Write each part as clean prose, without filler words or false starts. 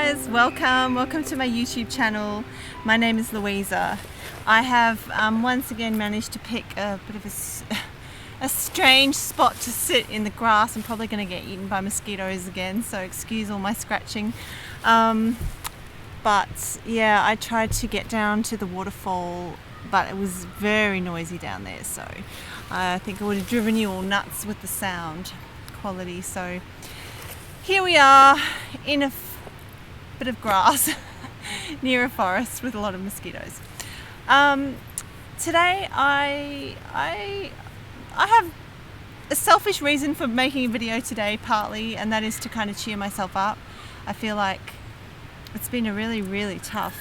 guys, welcome to my YouTube channel. My name is Louisa. I have once again managed to pick a bit of a strange spot to sit in the grass. I'm probably going to get eaten by mosquitoes again, so excuse all my scratching. But yeah, I tried to get down to the waterfall, but it was very noisy down there, so I think it would have driven you all nuts with the sound quality. So here we are in a bit of grass near a forest with a lot of mosquitoes. Today I have a selfish reason for making a video today, partly, and that is to kind of cheer myself up. I feel like it's been a really tough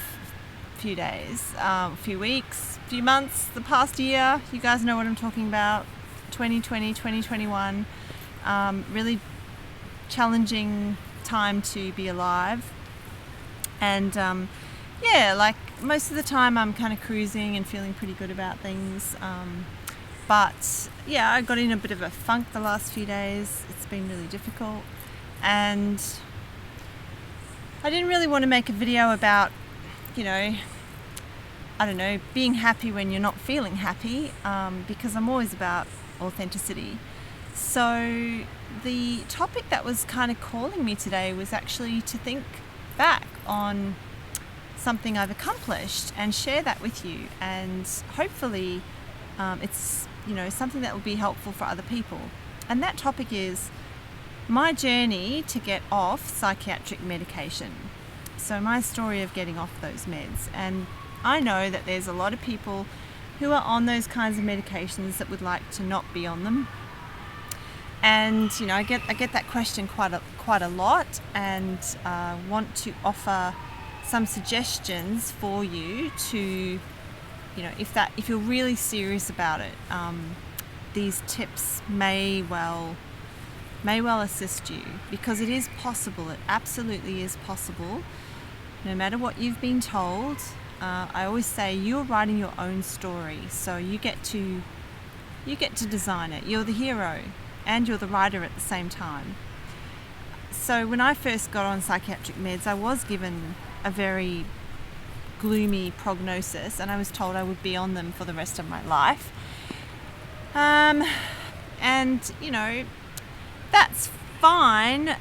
few days, few weeks, few months, the past year. You guys know what I'm talking about. 2020, 2021, really challenging time to be alive. And yeah, like most of the time I'm kind of cruising and feeling pretty good about things. But yeah, I got in a bit of a funk the last few days. It's been really difficult, and I didn't really want to make a video about, I don't know, being happy when you're not feeling happy, because I'm always about authenticity. So the topic that was kind of calling me today was actually to think back on something I've accomplished and share that with you, and hopefully it's something that will be helpful for other people. And that topic is my journey to get off psychiatric medication. So my story of getting off those meds. And I know that there's a lot of people who are on those kinds of medications that would like to not be on them. And I get that question quite a lot, and want to offer some suggestions for you to, if you're really serious about it, these tips may well assist you, because it is possible. It absolutely is possible. No matter what you've been told, I always say you're writing your own story, so you get to design it. You're the hero and you're the writer at the same time. So when I first got on psychiatric meds, I was given a very gloomy prognosis, and I was told I would be on them for the rest of my life. And that's fine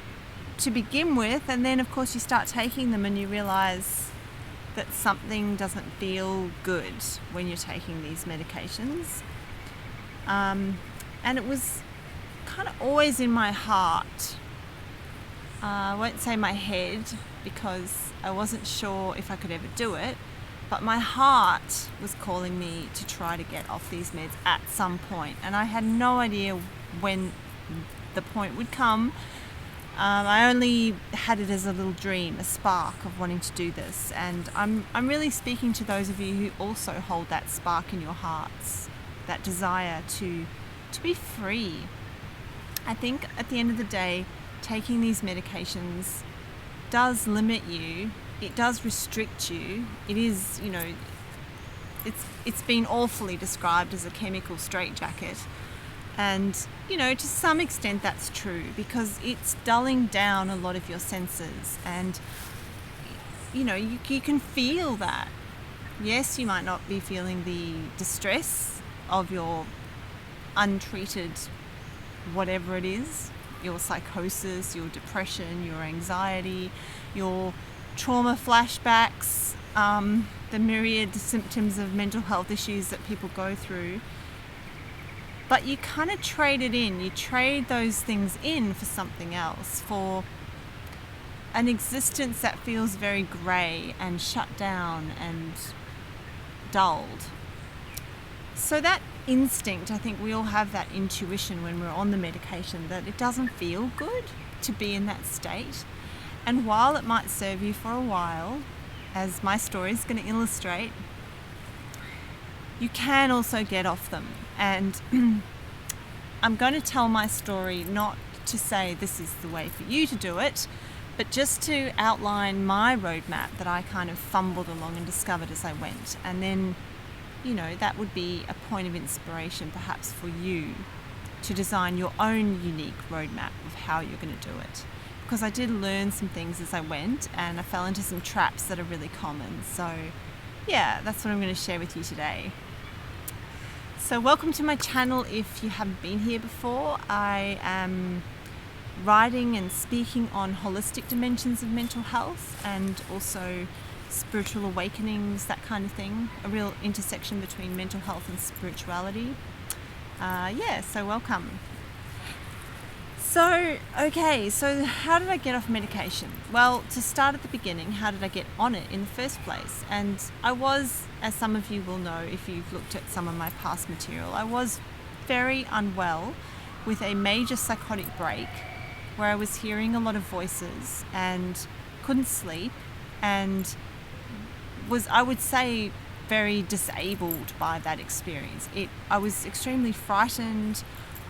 to begin with, and then of course you start taking them and you realize that something doesn't feel good when you're taking these medications. And it was kind of always in my heart. I won't say my head, because I wasn't sure if I could ever do it, but my heart was calling me to try to get off these meds at some point, and I had no idea when the point would come. I only had it as a little dream, a spark of wanting to do this, and I'm really speaking to those of you who also hold that spark in your hearts, that desire to be free. I think at the end of the day, taking these medications does limit you. It does restrict you. It is, it's been awfully described as a chemical straitjacket. And, to some extent that's true, because it's dulling down a lot of your senses, and, you can feel that. Yes, you might not be feeling the distress of your untreated whatever it is, your psychosis, your depression, your anxiety, your trauma flashbacks, the myriad symptoms of mental health issues that people go through. But you kind of trade it in. You trade those things in for something else, for an existence that feels very grey and shut down and dulled. So that instinct, I think we all have that intuition when we're on the medication, that it doesn't feel good to be in that state. And while it might serve you for a while, as my story is going to illustrate, you can also get off them. And I'm going to tell my story not to say this is the way for you to do it, but just to outline my roadmap that I kind of fumbled along and discovered as I went. And then, that would be a point of inspiration perhaps for you to design your own unique roadmap of how you're going to do it. because I did learn some things as I went, and I fell into some traps that are really common. So yeah, that's what I'm going to share with you today. So welcome to my channel if you haven't been here before. I am writing and speaking on holistic dimensions of mental health and also spiritual awakenings, that kind of thing, a real intersection between mental health and spirituality. So welcome. So how did I get off medication? Well, to start at the beginning, how did I get on it in the first place? And I was, as some of you will know if you've looked at some of my past material, I was very unwell with a major psychotic break where I was hearing a lot of voices and couldn't sleep and was, I would say, very disabled by that experience. I was extremely frightened.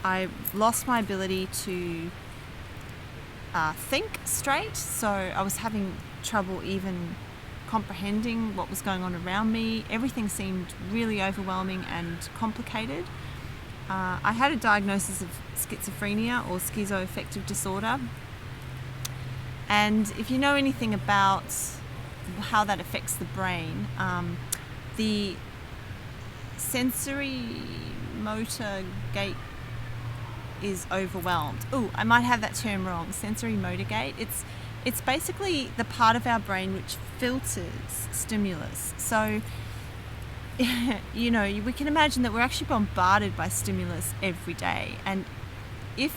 I lost my ability to think straight, so I was having trouble even comprehending what was going on around me. Everything seemed really overwhelming and complicated. I had a diagnosis of schizophrenia or schizoaffective disorder, and if you know anything about how that affects the brain, the sensory motor gate is overwhelmed. I might have that term wrong. Sensory motor gate. It's basically the part of our brain which filters stimulus. So we can imagine that we're actually bombarded by stimulus every day, and if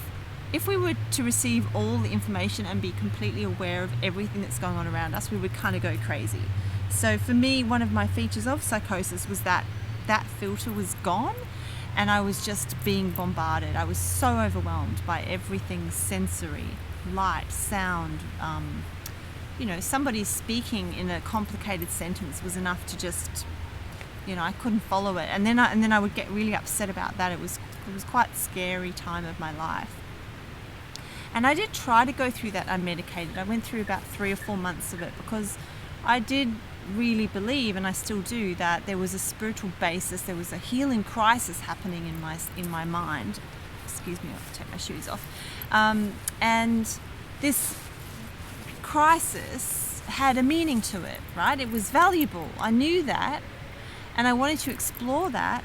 we were to receive all the information and be completely aware of everything that's going on around us, we would kind of go crazy. So for me, one of my features of psychosis was that filter was gone, and I was just being bombarded. I was so overwhelmed by everything sensory, light, sound. Somebody speaking in a complicated sentence was enough to just, I couldn't follow it, and then I would get really upset about that. It was quite a scary time of my life. And I did try to go through that unmedicated. I went through about 3 or 4 months of it because I did really believe, and I still do, that there was a spiritual basis, there was a healing crisis happening in my mind. Excuse me, I'll take my shoes off. And this crisis had a meaning to it, right? It was valuable. I knew that, and I wanted to explore that,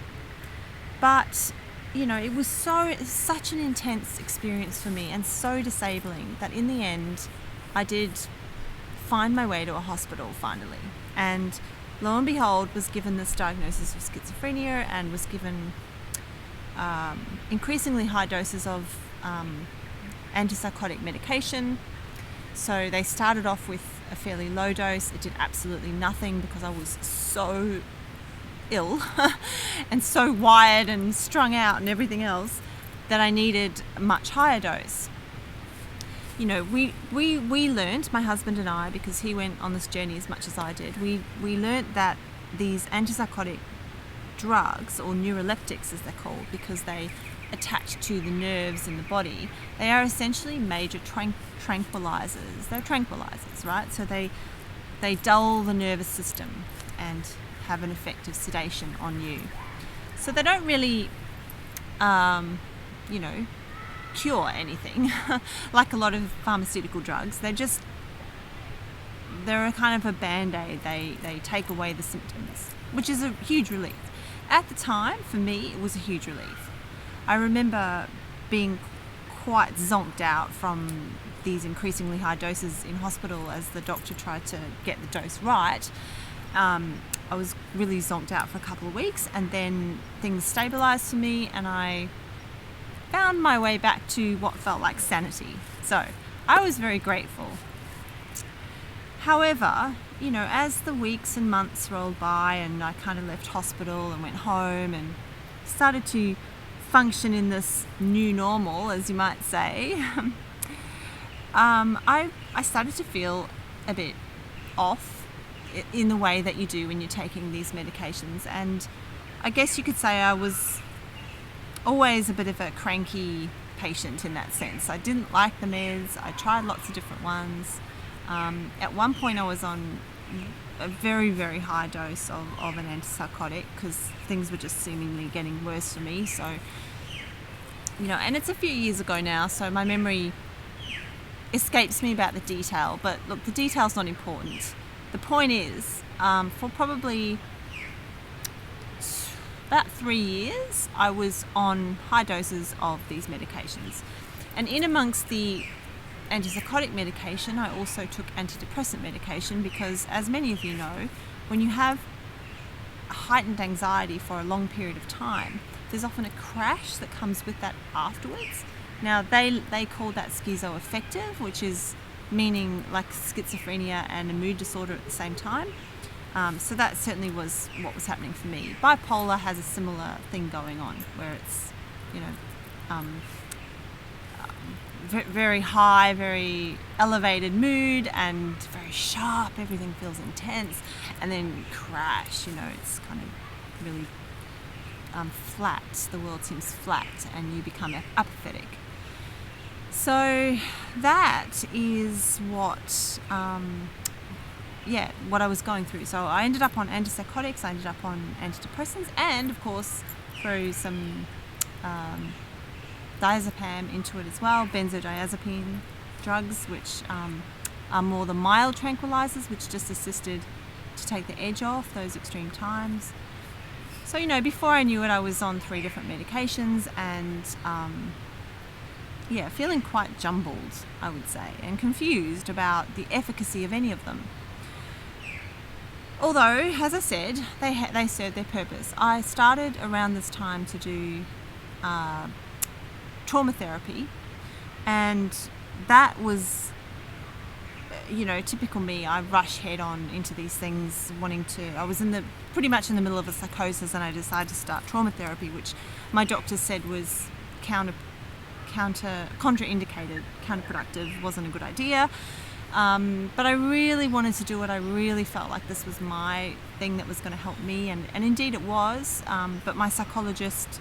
but it was such an intense experience for me and so disabling that in the end I did find my way to a hospital finally, and lo and behold was given this diagnosis of schizophrenia and was given increasingly high doses of anti-psychotic medication. So they started off with a fairly low dose. It did absolutely nothing because I was so ill and so wired and strung out and everything else that I needed a much higher dose. We learned, my husband and I, because he went on this journey as much as I did, we learned that these antipsychotic drugs, or neuroleptics as they're called, because they attach to the nerves in the body, they are essentially major tranquilizers. They're tranquilizers, right? So they dull the nervous system and have an effect of sedation on you. So they don't really, cure anything like a lot of pharmaceutical drugs. They're a kind of a band-aid. They take away the symptoms, which is a huge relief. At the time, for me, it was a huge relief. I remember being quite zonked out from these increasingly high doses in hospital as the doctor tried to get the dose right. I was really zonked out for a couple of weeks, and then things stabilized for me and I found my way back to what felt like sanity. So I was very grateful. However, as the weeks and months rolled by and I kind of left hospital and went home and started to function in this new normal, as you might say, I started to feel a bit off in the way that you do when you're taking these medications. And I guess you could say I was always a bit of a cranky patient in that sense. I didn't like the meds. I tried lots of different ones. At one point I was on a very, very high dose of an antipsychotic because things were just seemingly getting worse for me. So, and it's a few years ago now, so my memory escapes me about the detail, but look, the detail's not important. The point is, for probably about 3 years, I was on high doses of these medications. And in amongst the antipsychotic medication, I also took antidepressant medication because, as many of you know, when you have heightened anxiety for a long period of time, there's often a crash that comes with that afterwards. Now, they call that schizoaffective, which is meaning like schizophrenia and a mood disorder at the same time. So that certainly was what was happening for me. Bipolar has a similar thing going on, where it's, very high, very elevated mood and very sharp, everything feels intense, and then you crash, it's kind of really flat, the world seems flat, and you become apathetic. So that is what I was going through. So I ended up on antipsychotics, I ended up on antidepressants, and of course through some diazepam into it as well, benzodiazepine drugs, which are more the mild tranquilizers, which just assisted to take the edge off those extreme times. So, before I knew it, I was on 3 different medications and, feeling quite jumbled, I would say, and confused about the efficacy of any of them. Although, as I said, they served their purpose. I started around this time to do trauma therapy, and that was, typical me. I rush head on into these things, I was pretty much in the middle of a psychosis, and I decided to start trauma therapy, which my doctor said was contraindicated, counterproductive, wasn't a good idea. But I really wanted to do it. I really felt like this was my thing that was going to help me, and indeed it was. But my psychologist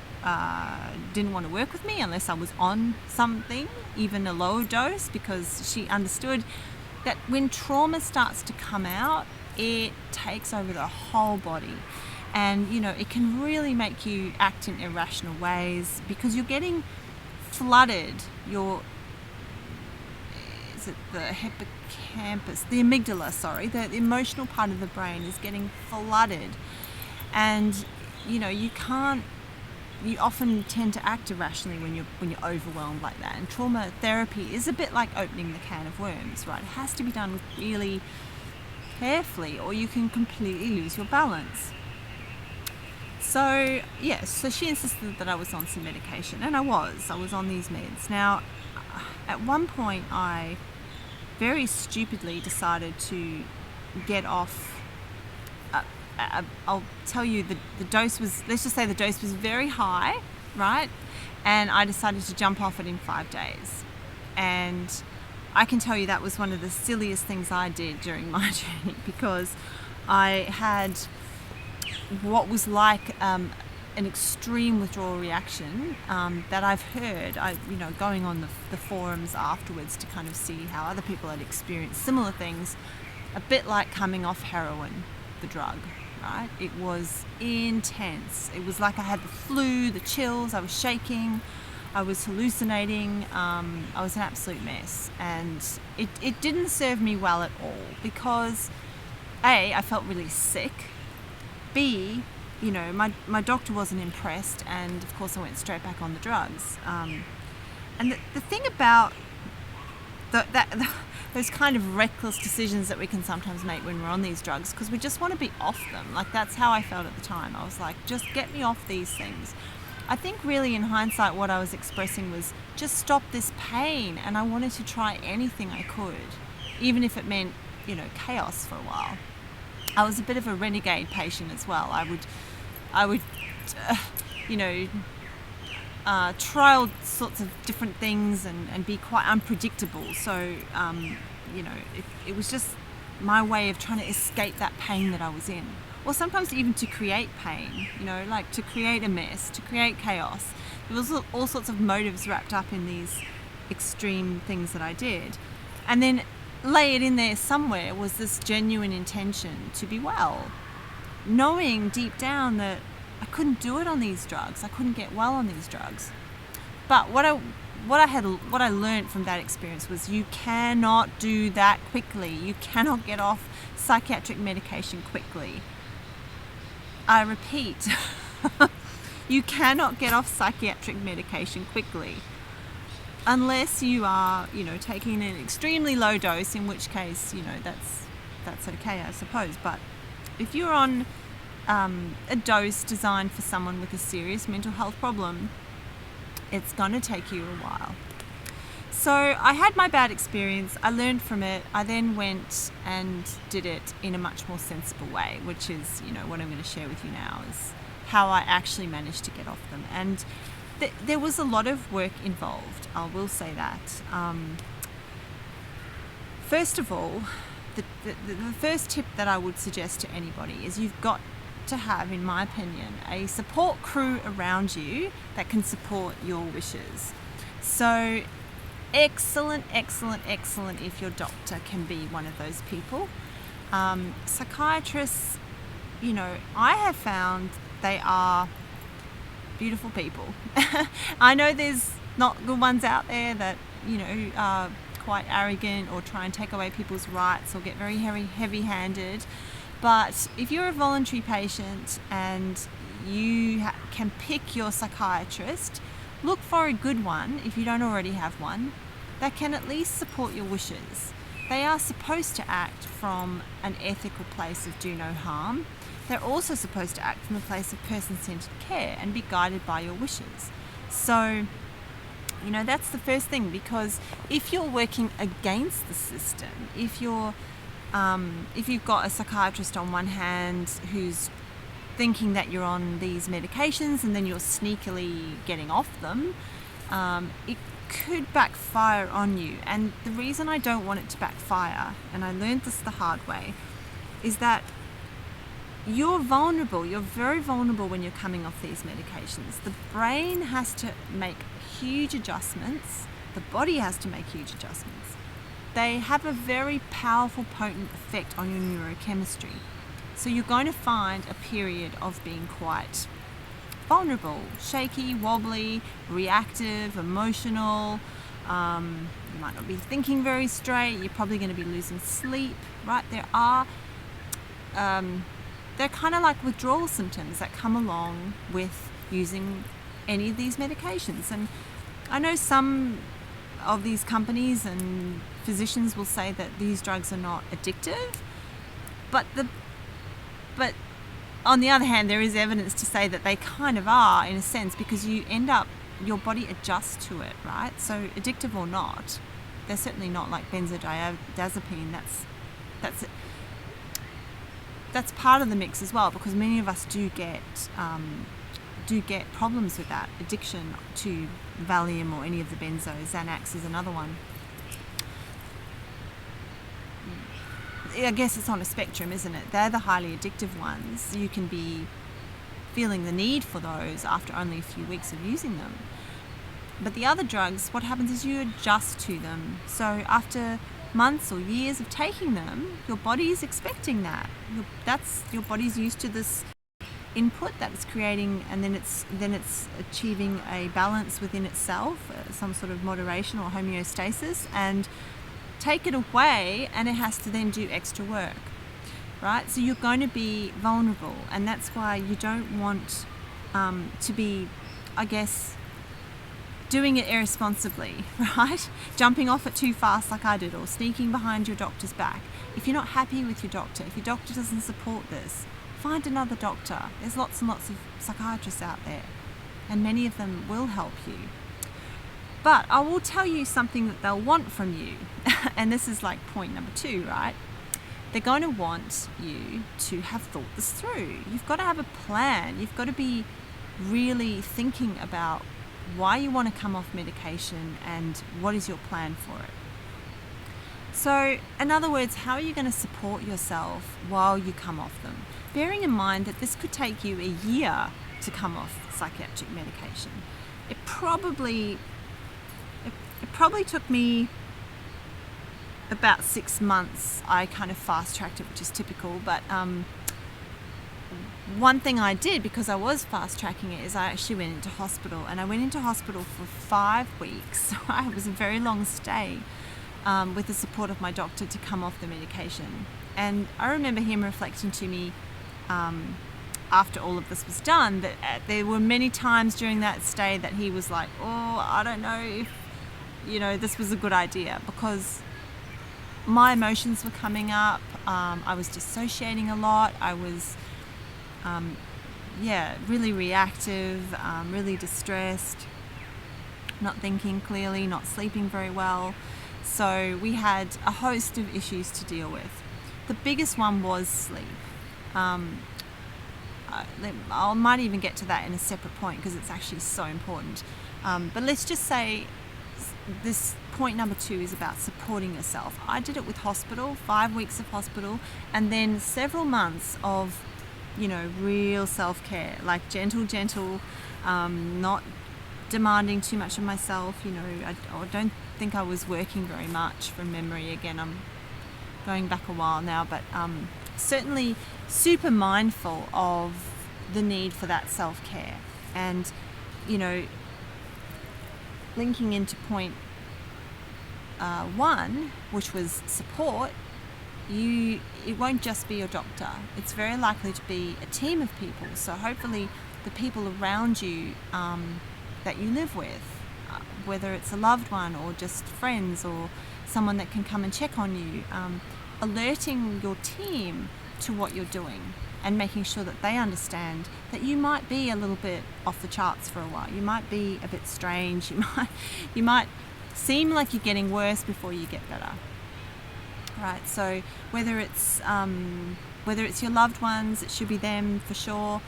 didn't want to work with me unless I was on something, even a low dose, because she understood that when trauma starts to come out, it takes over the whole body. And, it can really make you act in irrational ways because you're getting flooded. Is it the hippocampus? The amygdala, the emotional part of the brain is getting flooded. And, you often tend to act irrationally when you're overwhelmed like that. And trauma therapy is a bit like opening the can of worms, right? It has to be done really carefully, or you can completely lose your balance. So she insisted that I was on some medication, and I was on these meds. Now, at one point, I very stupidly decided to get off. I'll tell you, the dose was, let's just say the dose was very high, right? And I decided to jump off it in 5 days. And I can tell you that was one of the silliest things I did during my journey, because I had what was like an extreme withdrawal reaction that I've heard, going on the forums afterwards to kind of see how other people had experienced similar things, a bit like coming off heroin, the drug, right? It was intense. It was like I had the flu, the chills, I was shaking, I was hallucinating, I was an absolute mess. And it didn't serve me well at all, because A, I felt really sick. B, my doctor wasn't impressed, and of course I went straight back on the drugs. And the thing about those kind of reckless decisions that we can sometimes make when we're on these drugs, because we just want to be off them. Like, that's how I felt at the time. I was like, just get me off these things. I think really in hindsight what I was expressing was just stop this pain, and I wanted to try anything I could, even if it meant, chaos for a while. I was a bit of a renegade patient as well. I would try all sorts of different things and be quite unpredictable. So, it was just my way of trying to escape that pain that I was in. Or sometimes even to create pain, like to create a mess, to create chaos. There was all sorts of motives wrapped up in these extreme things that I did. And then lay it in there somewhere was this genuine intention to be well, knowing deep down that I couldn't do it on these drugs. I couldn't get well on these drugs. But what what I learned from that experience was you cannot do that quickly. You cannot get off psychiatric medication quickly. I repeat, you cannot get off psychiatric medication quickly unless you are, taking an extremely low dose, in which case, that's okay, I suppose. But if you're on a dose designed for someone with a serious mental health problem, it's going to take you a while. So I had my bad experience. I learned from it. I then went and did it in a much more sensible way, which is, what I'm going to share with you now is how I actually managed to get off them. And there was a lot of work involved, I will say that. First of all, the first tip that I would suggest to anybody is you've got to have, in my opinion, a support crew around you that can support your wishes. So excellent if your doctor can be one of those people. Psychiatrists, I have found they are beautiful people. I know there's not good ones out there that, are quite arrogant or try and take away people's rights or get very heavy-handed. But if you're a voluntary patient and you can pick your psychiatrist, look for a good one, if you don't already have one, that can at least support your wishes. They are supposed to act from an ethical place of do no harm. They're also supposed to act from a place of person-centered care and be guided by your wishes. So, that's the first thing, because if you're working against the system, if you've got a psychiatrist on one hand who's thinking that you're on these medications and then you're sneakily getting off them, it could backfire on you. And the reason I don't want it to backfire, and I learned this the hard way, is that you're vulnerable. You're very vulnerable when you're coming off these medications. The brain has to make huge adjustments. The body has to make huge adjustments. They have a very powerful, potent effect on your neurochemistry. So you're going to find a period of being quite vulnerable, shaky, wobbly, reactive, emotional. You might not be thinking very straight. You're probably going to be losing sleep, right? They're kind of like withdrawal symptoms that come along with using any of these medications. And I know some of these companies and physicians will say that these drugs are not addictive, but on the other hand, there is evidence to say that they kind of are, in a sense, because your body adjusts to it, right? So addictive or not, they're certainly not like benzodiazepine. That's part of the mix as well, because many of us do get problems with that addiction to Valium or any of the benzos. Xanax is another one. I guess it's on a spectrum, isn't it? They're the highly addictive ones. You can be feeling the need for those after only a few weeks of using them. But the other drugs, what happens is you adjust to them. So after months or years of taking them, your body is expecting that. Your body's used to this input that it's creating, and then it's achieving a balance within itself, some sort of moderation or homeostasis, and take it away and it has to then do extra work, right? So you're going to be vulnerable, and that's why you don't want to be, I guess, doing it irresponsibly, right? Jumping off it too fast like I did, or sneaking behind your doctor's back. If you're not happy with your doctor, if your doctor doesn't support this, find another doctor. There's lots and lots of psychiatrists out there, and many of them will help you. But I will tell you something that they'll want from you, and this is like point number 2, right? They're going to want you to have thought this through. You've got to have a plan. You've got to be really thinking about why you want to come off medication and what is your plan for it. So, in other words, how are you going to support yourself while you come off them? Bearing in mind that this could take you a year to come off psychiatric medication. It probably took me about 6 months. I kind of fast-tracked it, which is typical, but one thing I did, because I was fast tracking it, is I actually went into hospital, and I went into hospital for 5 weeks. It was a very long stay, with the support of my doctor to come off the medication. And I remember him reflecting to me after all of this was done that there were many times during that stay that he was like, oh, I don't know if this was a good idea, because my emotions were coming up. I was dissociating a lot. I was really reactive, really distressed, not thinking clearly, not sleeping very well. So we had a host of issues to deal with. The biggest one was sleep. I might even get to that in a separate point, because it's actually so important. But let's just say this point number 2 is about supporting yourself. I did it with hospital, 5 weeks of hospital, and then several months of real self-care, like gentle, not demanding too much of myself. I don't think I was working very much from memory. Again, I'm going back a while now, but certainly super mindful of the need for that self-care. And linking into point 1, which was support, it won't just be your doctor. It's very likely to be a team of people. So hopefully the people around you that you live with, whether it's a loved one or just friends or someone that can come and check on you, alerting your team to what you're doing and making sure that they understand that you might be a little bit off the charts for a while. You might be a bit strange. You might seem like you're getting worse before you get better. Right, so whether it's your loved ones, it should be them for sure,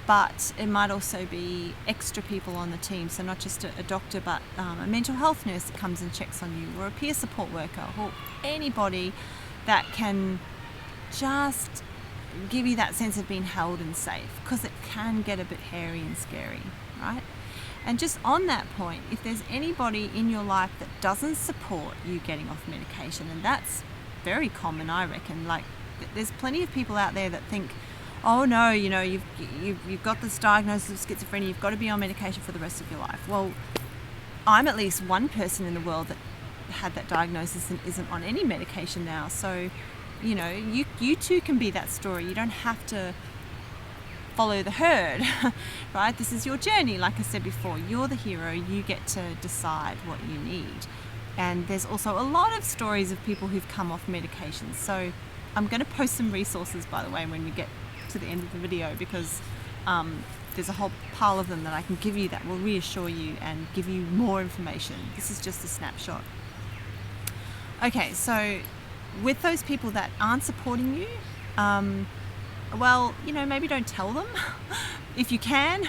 but it might also be extra people on the team. So not just a doctor, but a mental health nurse that comes and checks on you, or a peer support worker, or anybody that can just give you that sense of being held and safe, because it can get a bit hairy and scary, right? And just on that point, if there's anybody in your life that doesn't support you getting off medication, and that's very common, I reckon. Like, there's plenty of people out there that think, oh no, you've got this diagnosis of schizophrenia, you've got to be on medication for the rest of your life. Well, I'm at least one person in the world that had that diagnosis and isn't on any medication now. So, you too can be that story. You don't have to follow the herd, right? This is your journey. Like I said before, you're the hero. You get to decide what you need. And there's also a lot of stories of people who've come off medications. So I'm going to post some resources, by the way, when we get to the end of the video, because there's a whole pile of them that I can give you that will reassure you and give you more information. This is just a snapshot. Okay, so with those people that aren't supporting you, maybe don't tell them if you can.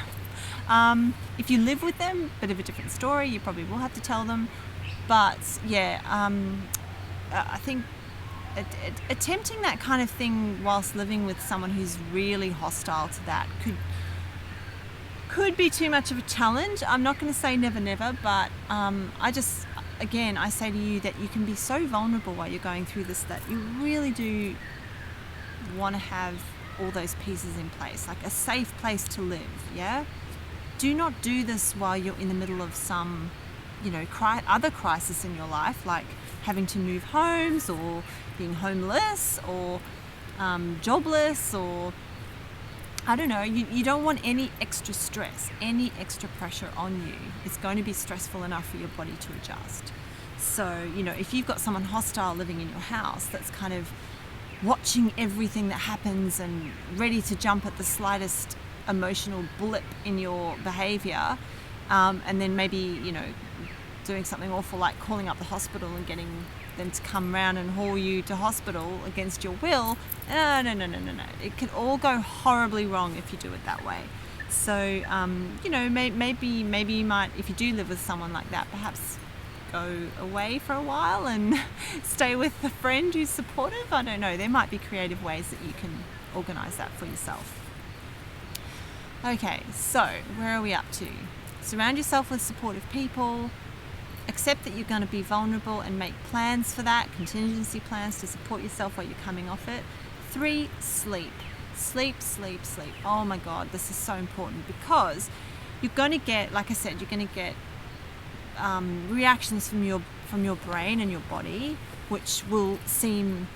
If you live with them, bit of a different story, you probably will have to tell them. But I think attempting that kind of thing whilst living with someone who's really hostile to that could be too much of a challenge. I'm not going to say never, but I say to you that you can be so vulnerable while you're going through this, that you really do want to have all those pieces in place, like a safe place to live. Do not do this while you're in the middle of some other crisis in your life, like having to move homes, or being homeless, or jobless, or I don't know. You don't want any extra stress, any extra pressure on you. It's going to be stressful enough for your body to adjust. So, if you've got someone hostile living in your house that's kind of watching everything that happens and ready to jump at the slightest emotional blip in your behavior, and then maybe, doing something awful like calling up the hospital and getting them to come round and haul you to hospital against your will, no. It can all go horribly wrong if you do it that way. So, maybe you might, if you do live with someone like that, perhaps go away for a while and stay with a friend who's supportive. I don't know. There might be creative ways that you can organise that for yourself. Okay, so where are we up to? Surround yourself with supportive people. Accept that you're going to be vulnerable and make plans for that, contingency plans to support yourself while you're coming off it. 3, sleep. Sleep, sleep, sleep. Oh my God, this is so important, because you're going to get, like I said, you're going to get reactions from your brain and your body, which will seem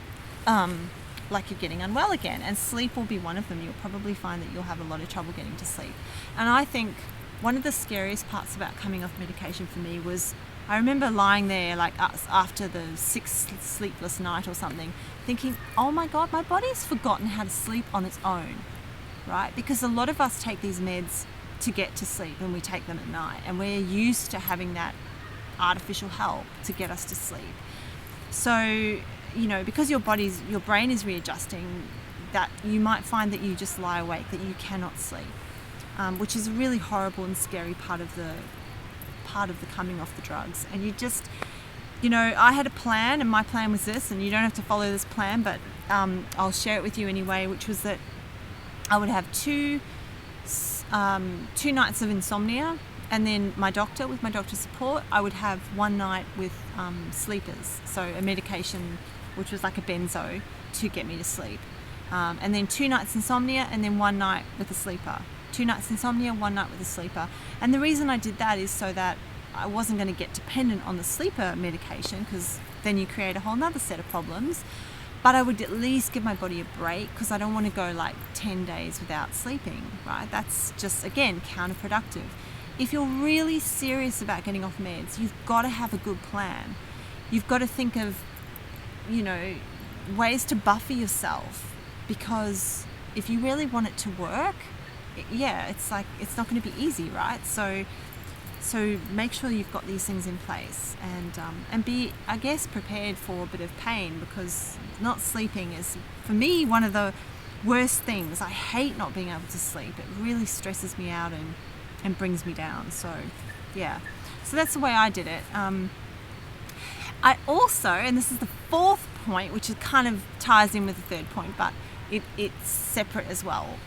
like you're getting unwell again, and sleep will be one of them. You'll probably find that you'll have a lot of trouble getting to sleep. And I think one of the scariest parts about coming off medication for me was, I remember lying there like after the 6th sleepless night or something, thinking, oh my God, my body's forgotten how to sleep on its own, right? Because a lot of us take these meds to get to sleep, and we take them at night, and we're used to having that artificial help to get us to sleep. So, because your brain is readjusting, that you might find that you just lie awake, that you cannot sleep, which is a really horrible and scary part of the coming off the drugs. And you just, I had a plan, and my plan was this, and you don't have to follow this plan, but I'll share it with you anyway, which was that I would have two nights of insomnia, and then with my doctor's support, I would have one night with sleepers, so a medication which was like a benzo to get me to sleep, and then 2 nights insomnia, and then 1 night with a sleeper. 2 nights insomnia, 1 night with a sleeper. And the reason I did that is so that I wasn't going to get dependent on the sleeper medication, because then you create a whole nother set of problems. But I would at least give my body a break, because I don't want to go like 10 days without sleeping, right? That's just, again, counterproductive. If you're really serious about getting off meds, you've got to have a good plan. You've got to think of, ways to buffer yourself, because if you really want it to work, it's not going to be easy, right? So make sure you've got these things in place, and be, I guess, prepared for a bit of pain, because not sleeping is, for me, one of the worst things. I hate not being able to sleep. It really stresses me out and brings me down. So that's the way I did it. I also, and this is the 4th point, which kind of ties in with the 3rd point, but it's separate as well.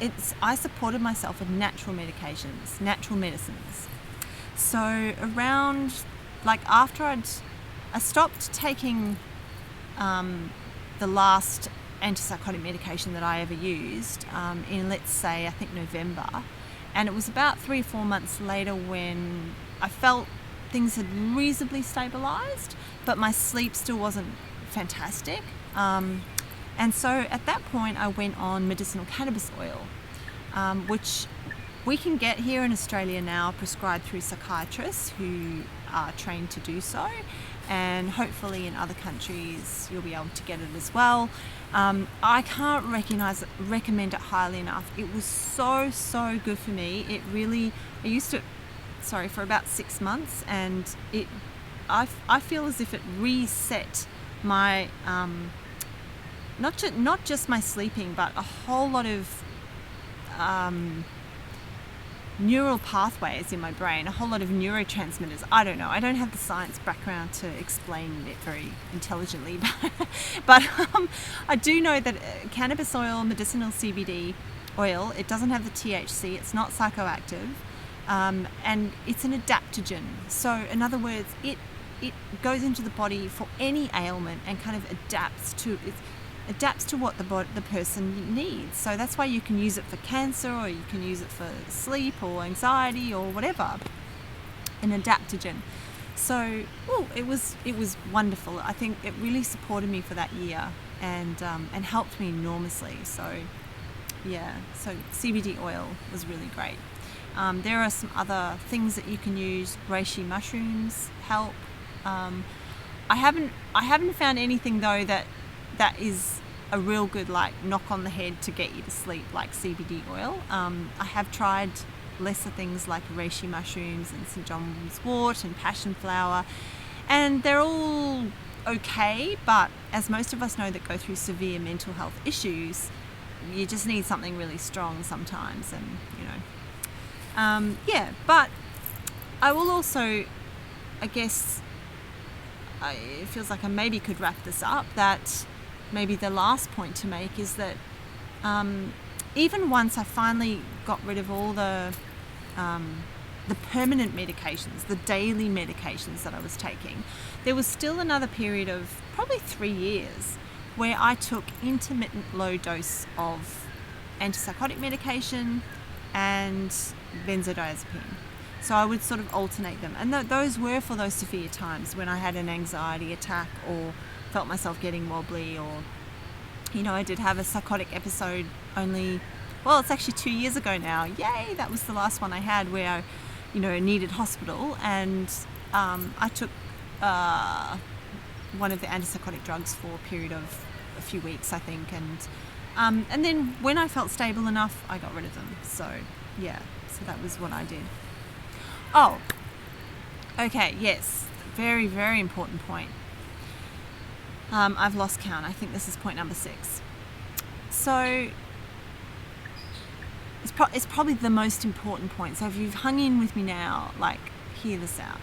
I supported myself with natural medications, natural medicines. So around, after I stopped taking the last antipsychotic medication that I ever used in, let's say, I think November, and it was about 3 or 4 months later when I felt things had reasonably stabilized, but my sleep still wasn't fantastic. And so at that point I went on medicinal cannabis oil, which we can get here in Australia now, prescribed through psychiatrists who are trained to do so, and hopefully in other countries you'll be able to get it as well. I can't recommend it highly enough. It was so good for me. I used it for about 6 months, and I feel as if it reset my not just my sleeping, but a whole lot of neural pathways in my brain, a whole lot of neurotransmitters. I don't know. I don't have the science background to explain it very intelligently, but I do know that cannabis oil, medicinal CBD oil, it doesn't have the THC. It's not psychoactive, and it's an adaptogen. So in other words, it goes into the body for any ailment and kind of adapts to what the person needs. So that's why you can use it for cancer, or you can use it for sleep or anxiety or whatever, an adaptogen. So it was wonderful. I think it really supported me for that year, and helped me enormously. So CBD oil was really great. There are some other things that you can use. Reishi mushrooms help. I haven't found anything though that is a real good knock on the head to get you to sleep like CBD oil. I have tried lesser things like reishi mushrooms and St. John's wort and passion flower, and they're all okay, but as most of us know that go through severe mental health issues, you just need something really strong sometimes. And but I will also, I guess, it feels like I maybe could wrap this up, that maybe the last point to make is that even once I finally got rid of all the permanent medications, the daily medications that I was taking, there was still another period of probably 3 years where I took intermittent low dose of antipsychotic medication and benzodiazepine. So I would sort of alternate them. And those were for those severe times when I had an anxiety attack or felt myself getting wobbly, or, I did have a psychotic episode it's actually 2 years ago now. Yay, that was the last one I had where I, needed hospital, and I took one of the antipsychotic drugs for a period of a few weeks, I think, and then when I felt stable enough, I got rid of them. So that was what I did. Oh, okay, yes, very, very important point. I've lost count. I think this is point number 6. So it's probably the most important point. So if you've hung in with me now, hear this out.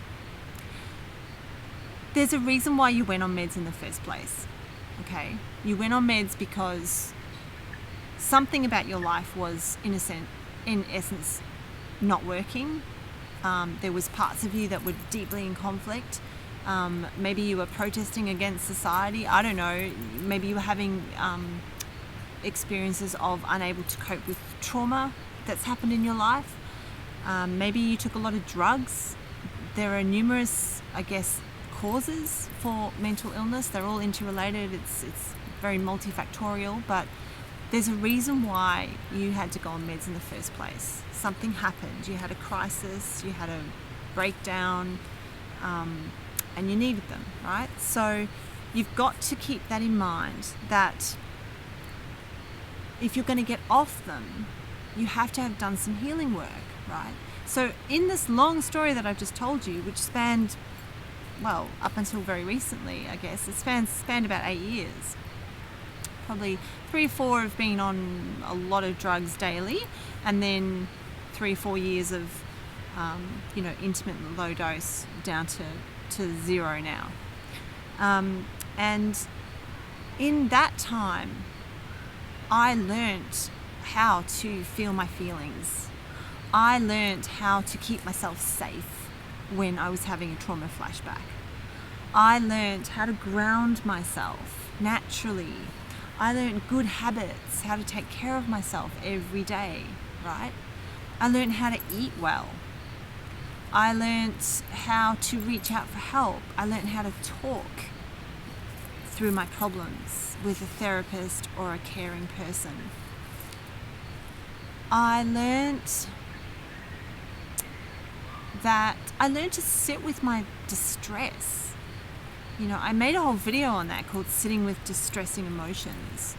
There's a reason why you went on meds in the first place, okay? You went on meds because something about your life was, in essence, not working. There was parts of you that were deeply in conflict. Maybe you were protesting against society. I don't know. Maybe you were having experiences of unable to cope with trauma that's happened in your life. Maybe you took a lot of drugs. There are numerous, causes for mental illness. They're all interrelated. It's very multifactorial, but there's a reason why you had to go on meds in the first place. Something happened. You had a crisis, you had a breakdown, and you needed them, right? So you've got to keep that in mind, that if you're going to get off them, you have to have done some healing work, right? So in this long story that I've just told you, which spanned, up until very recently, I guess, it spanned about 8 years. Probably 3 or 4 have been on a lot of drugs daily, and then 3 or 4 years of, intermittent low dose down to 0 now. And in that time, I learnt how to feel my feelings. I learnt how to keep myself safe when I was having a trauma flashback. I learnt how to ground myself naturally. I learned good habits, how to take care of myself every day, right? I learned how to eat well. I learned how to reach out for help. I learned how to talk through my problems with a therapist or a caring person. I learned to sit with my distress. I made a whole video on that called Sitting with Distressing Emotions,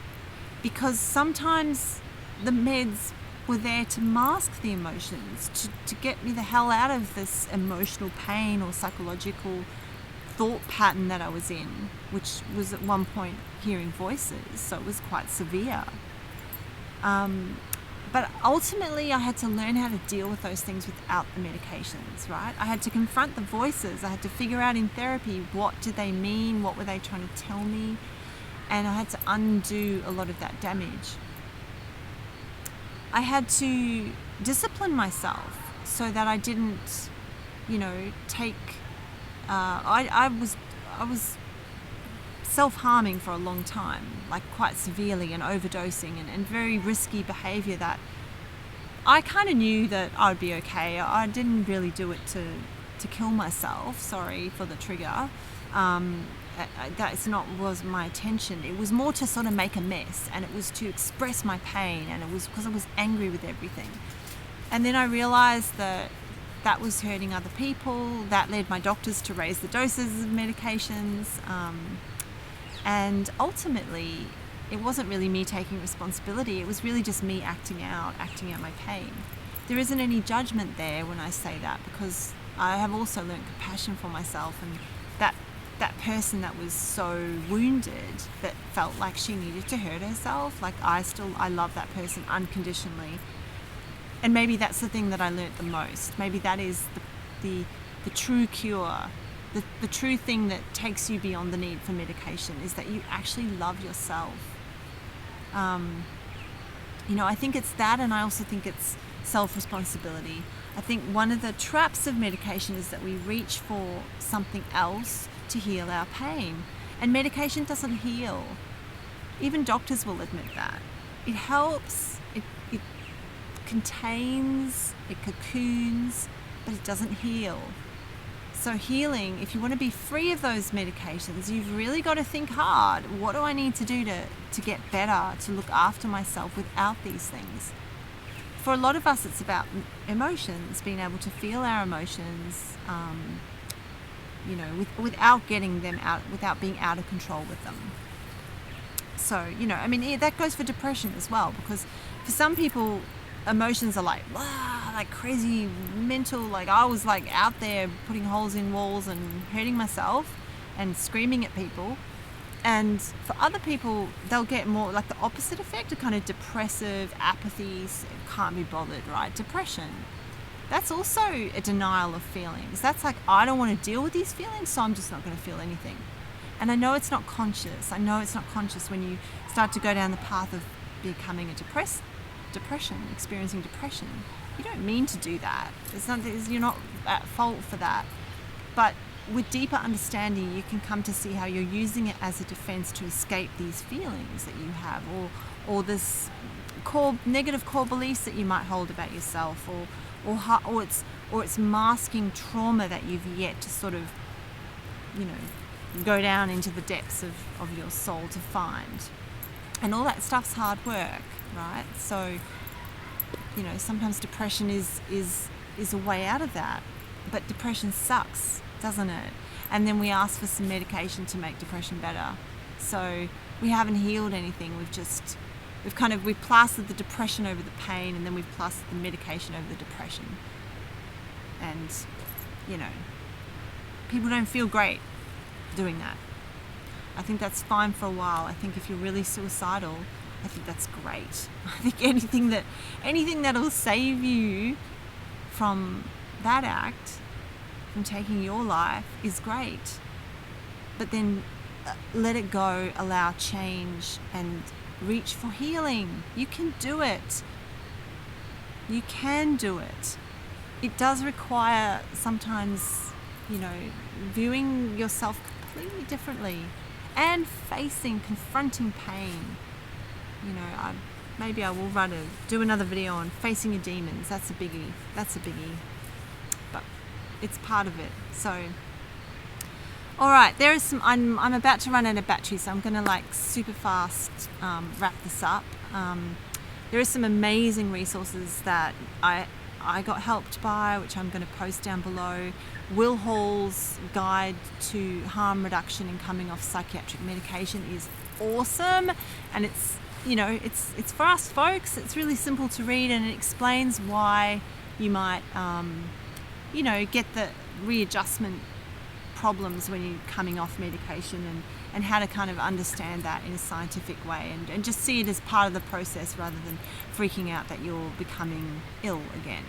because sometimes the meds were there to mask the emotions, to get me the hell out of this emotional pain or psychological thought pattern that I was in, which was at one point hearing voices, so it was quite severe. But ultimately I had to learn how to deal with those things without the medications, right? I had to confront the voices. I had to figure out in therapy, what did they mean? What were they trying to tell me? And I had to undo a lot of that damage. I had to discipline myself so that I didn't, take... I was self-harming for a long time, quite severely, and overdosing and very risky behaviour that I kind of knew that I would be okay. I didn't really do it to kill myself. Sorry for the trigger. Was my intention. It was more to sort of make a mess, and it was to express my pain, and it was because I was angry with everything. And then I realised that was hurting other people. That led my doctors to raise the doses of medications. And ultimately, it wasn't really me taking responsibility. It was really just me acting out my pain. There isn't any judgment there when I say that, because I have also learned compassion for myself, and that person that was so wounded, that felt like she needed to hurt herself, I love that person unconditionally. And maybe that's the thing that I learnt the most. Maybe that is the true cure. The true thing that takes you beyond the need for medication is that you actually love yourself. I think it's that, and I also think it's self-responsibility. I think one of the traps of medication is that we reach for something else to heal our pain. And medication doesn't heal. Even doctors will admit that. It helps it contains, it cocoons, but it doesn't heal. So healing, if you want to be free of those medications, you've really got to think hard. What do I need to do to get better, to look after myself without these things? For a lot of us, it's about emotions, being able to feel our emotions, without getting them out, without being out of control with them. So, that goes for depression as well, because for some people, emotions are like crazy mental, like I was like out there putting holes in walls and hurting myself and screaming at people. And for other people, they'll get more like the opposite effect, a kind of depressive apathy, can't be bothered, right? Depression. That's also a denial of feelings. That's like, I don't want to deal with these feelings, so I'm just not going to feel anything. And I know it's not conscious. When you start to go down the path of becoming experiencing depression. You don't mean to do that. You're not at fault for that. But with deeper understanding, you can come to see how you're using it as a defense to escape these feelings that you have, or this negative core beliefs that you might hold about yourself, or it's masking trauma that you've yet to sort of, go down into the depths of your soul to find. And all that stuff's hard work, right? So, sometimes depression is a way out of that. But depression sucks, doesn't it? And then we ask for some medication to make depression better. So we haven't healed anything. We've plastered the depression over the pain, and then we've plastered the medication over the depression. And, people don't feel great doing that. I think that's fine for a while. I think if you're really suicidal, I think that's great. I think anything that'll save you from that act, from taking your life, is great. But then let it go, allow change, and reach for healing. You can do it. You can do it. It does require sometimes, viewing yourself completely differently and confronting pain. Maybe I will do another video on facing your demons. That's a biggie. But it's part of it. So, all right, there is some. I'm about to run out of battery, so I'm gonna super fast wrap this up. There is some amazing resources that I got helped by, which I'm going to post down below. Will Hall's guide to harm reduction in coming off psychiatric medication is awesome, and it's for us folks. It's really simple to read, and it explains why you might get the readjustment problems when you're coming off medication, and how to kind of understand that in a scientific way, and just see it as part of the process rather than freaking out that you're becoming ill again.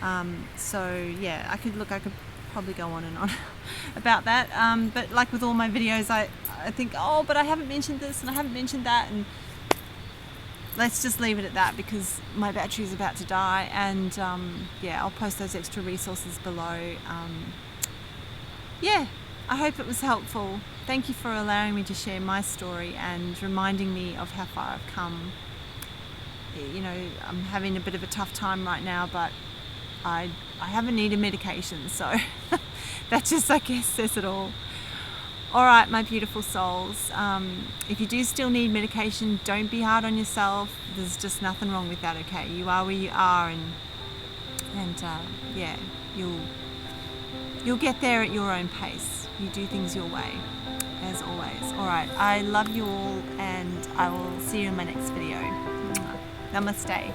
I could probably go on and on about that, but like with all my videos, I think, but I haven't mentioned this and I haven't mentioned that, and let's just leave it at that because my battery is about to die. And I'll post those extra resources below. I hope it was helpful. Thank you for allowing me to share my story and reminding me of how far I've come. I'm having a bit of a tough time right now, but I haven't needed medication, so that just, I guess, says it all. All right, my beautiful souls. If you do still need medication, don't be hard on yourself. There's just nothing wrong with that, okay? You are where you are, and you'll get there at your own pace. You do things your way, as always. All right, I love you all, and I will see you in my next video. Namaste.